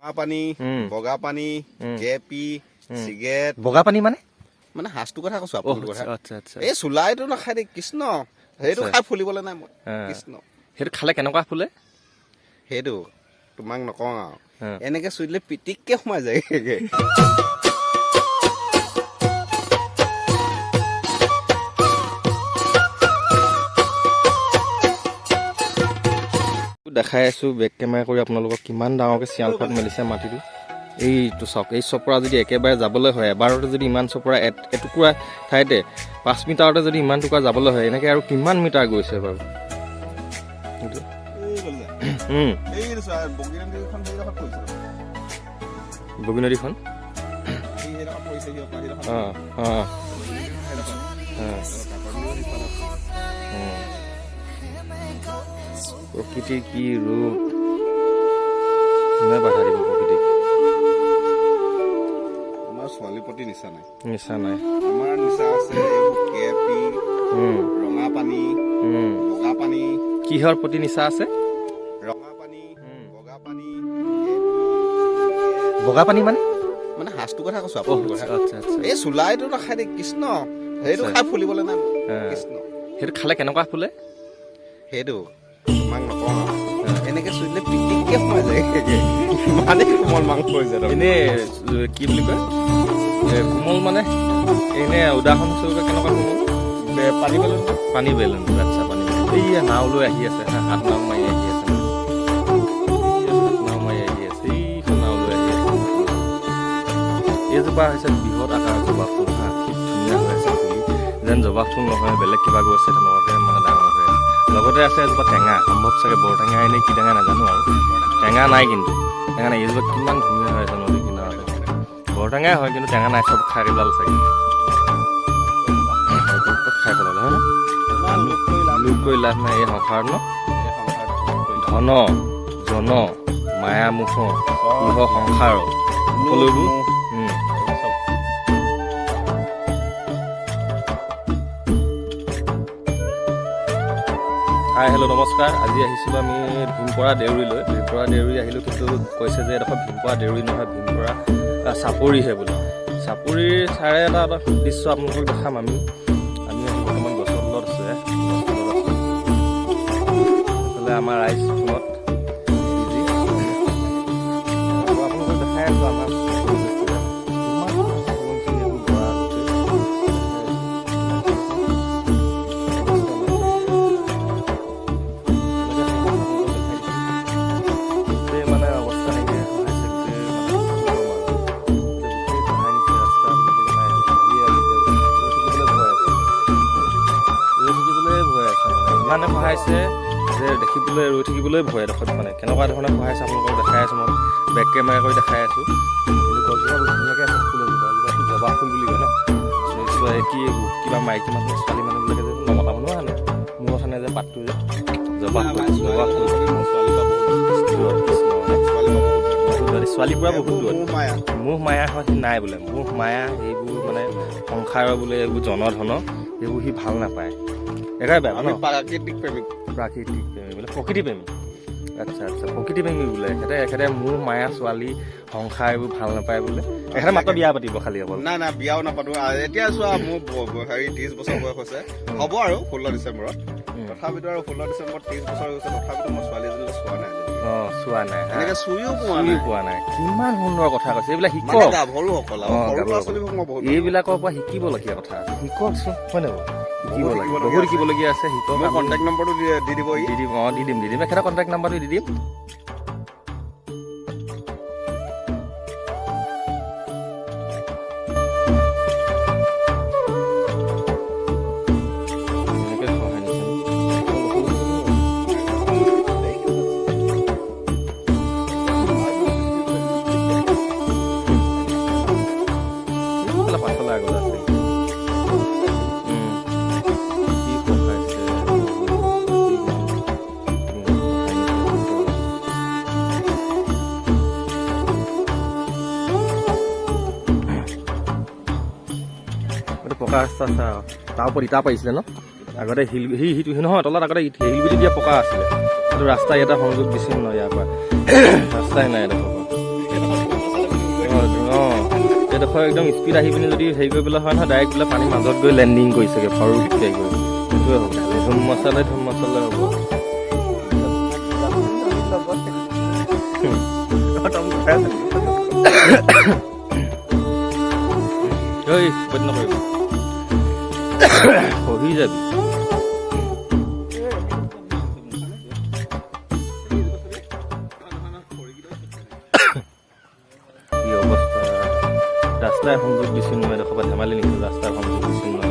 পানী বগা পানী কেপি সিগাৰেট বগা পানী মানে মানে হাঁচটো কথা কৈছো আপোনাৰ কথা আচ্ছা আচ্ছা এই চুলাইটো নাখাই দে কৃষ্ণ সেইটো খাই ফুলিবলৈ নাই মই কৃষ্ণ সেইটো খালে কেনেকুৱা ফুলে সেইটো তোমাক নকওঁ আৰু এনেকে চুই দিলে পিটিককে সোমাই যায় দেখাই আছো বেক কেমেৰা কৰি আপোনালোকক কিমান ডাঙৰকৈ চিয়াল ফাট মেলিছে মাটিটো এইটো চাওক এই চপৰা যদি একেবাৰে যাবলৈ হয় এবাৰতে যদি ইমান চপৰা এটুকুৰা ঠাইতে 5 মিটাৰতে যদি ইমান টুকুৰা যাবলৈ হয় এনেকৈ আৰু কিমান মিটাৰ গৈছে বাৰু বগী নদীখন প্ৰকৃতিৰ কি ৰূপ বাধা দিব প্ৰকৃতিক আমাৰ ছোৱালীৰ প্ৰতি নিচা নাই আমাৰ নিচা আছে কেপি ৰঙা পানী বগা পানী কিহৰ প্ৰতি নিচা আছে ৰঙা পানী বগা পানী মানে মানে হাঁচটো কথা কৈছো আপোনাৰ কথা আচ্ছা আচ্ছা এই চুলাইটো নাখাই দে কৃষ্ণ সেইটো খাই ফুলিবলৈ নাই কৃষ্ণ সেইটো খালে কেনেকুৱা ফুলে সেইটো তোমাক নকওঁ এনেকে চুই দিলে পিটিককে সোমাই যায় মানে কোমল মাংস হৈ যায় এনে কি বুলি কয় কোমল মানে এনে উদাহৰণস্বৰূপে কেনেকুৱা কোমল পানী বেলুন আচ্ছা পানী বেলুন এই নাও লৈ আহি আছে হাত নাও মাৰি আহি আছে এইখন নাও লৈ আহি আছে এইজোপা হৈছে বৃহৎ আকাৰ জবা ফুল খুব ধুনীয়া হৈ আছে ফুলি যেন জবা ফুল নহয় বেলেগ কিবা গৈছে তেনেকুৱাকৈ মানে ডাঙৰ হৈ আছে লগতে আছে এজোপা টেঙা সম্ভৱ চাগে বৰ টেঙা এনে কি টেঙা নাজানো আৰু টেঙা নাই কিন্তু টেঙা নাই এইজোপা কিমান ধুনীয়া হৈ আছে নদী কিনাৰতে বৰ টেঙাই হয় কিন্তু টেঙা নাই চব খাই পেলালে চাগে খাই পেলালে হয় লোক কৰি লাভ নাই এই সংসাৰত ন ধন জন মায়া মোহ ইহ সংসাৰ সকলোবোৰ হাই হেল্ল' নমস্কাৰ আজি আহিছিলোঁ আমি ভীমপৰা দেউৰীলৈ ভীমপৰা দেউৰী আহিলোঁ কিন্তু কৈছে যে এডোখৰ ভীমপৰা দেউৰী নহয় ভীমপৰা চাপৰিহে বোলে চাপৰিৰ চাৰে এটা দৃশ্য আপোনালোকক দেখাম আমি বৰ্তমান গছৰ তলত আছোঁ এইফালে আমাৰ ৰাইজখনত আপোনালোকক দেখাই আছোঁ আমাৰ ইমানে সহায়ছে যে দেখিবলৈ ৰৈ থাকিবলৈ ভয় এডোখৰত মানে কেনেকুৱা ধৰণে সহায়ছে আপোনালোকক দেখাই আছোঁ মই বেক কেমেৰা কৰি দেখাই আছোঁ কিন্তু গছজোপা ধুনীয়াকৈ আছে ফুল এজোপা জবা ফুল বুলি কয় ন কি কিবা মাইকী মানুহ ছোৱালী মানুহবিলাকে যে নমতা মানুহ আনে মোৰ কথা নাই যে পাতটো যে জবা ফুল ছোৱালীৰ পৰা বহুত দূৰত মোহ মায়া হয় সি নাই বোলে মোহ মায়া এইবোৰ মানে সংসাৰৰ বোলে এইবোৰ জনধন এইবোৰ সি ভাল নাপায় একেবাৰে বেয়া ন প্ৰাকৃতিক প্ৰেমী বোলে প্ৰকৃতি প্ৰেমী আচ্ছা আচ্ছা প্ৰকৃতি প্ৰেমী বোলে এখেতে মোৰ মায়া ছোৱালী সংসাৰ এইবোৰ ভাল নাপায় বোলে এখেতে মাত্ৰ বিয়া পাতিব খালি অকল নাই বিয়াও নাপাতো এতিয়া চোৱা মোৰ 30 বছৰ বয়স হৈছে হ'ব আৰু 16 ডিচেম্বৰত তথাপিতো আৰু 16 ডিচেম্বৰত 30 বছৰ হৈছে তথাপিতো মই ছোৱালী এজনী চোৱা নাই এনেকে চুইও পোৱা নাই কিমান সুন্দৰ কথা কৈছে এইবিলাক শিকক এইবিলাকৰ পৰা শিকিবলগীয়া কথা আছে শিককচোন হয় নাই শিকিব লাগে বহুত শিকিবলগীয়া আছে শিকক কণ্টেক্ট নম্বৰটো দি দিব দি দিম এখেতৰ কণ্টেক্ট নম্বৰটো দি দিম পকা ৰাস্তা তাৰ ওপৰত ইটা পাৰিছিলে ন আগতে সিটো নহয় তলত আগতে শিলগুটি দিয়া পকা আছিলে কিন্তু ৰাস্তা ইয়াতে সংযোগ দিছিল ন ইয়াৰ পৰা ৰাস্তাই নাই দেখোন এডোখৰ একদম স্পীড আহি পিনি যদি হেৰি কৰিবলৈ হয় নহয় ডাইৰেক্ট বোলে পানীৰ মাজত গৈ লেণ্ডিং কৰিছেগৈ ফৰুককৈ গৈ সেইটোৱে হ'ব ধুম মচালে হ'ব ঐ বন্ধ নকৰিব সহি যাবি কি অৱস্থা ৰাস্তাৰ সংযোগ বিচ্ছিন্ন এডোখৰ পৰা ধেমালি নেকি ৰাস্তাৰ সংযোগ বিচ্ছিন্ন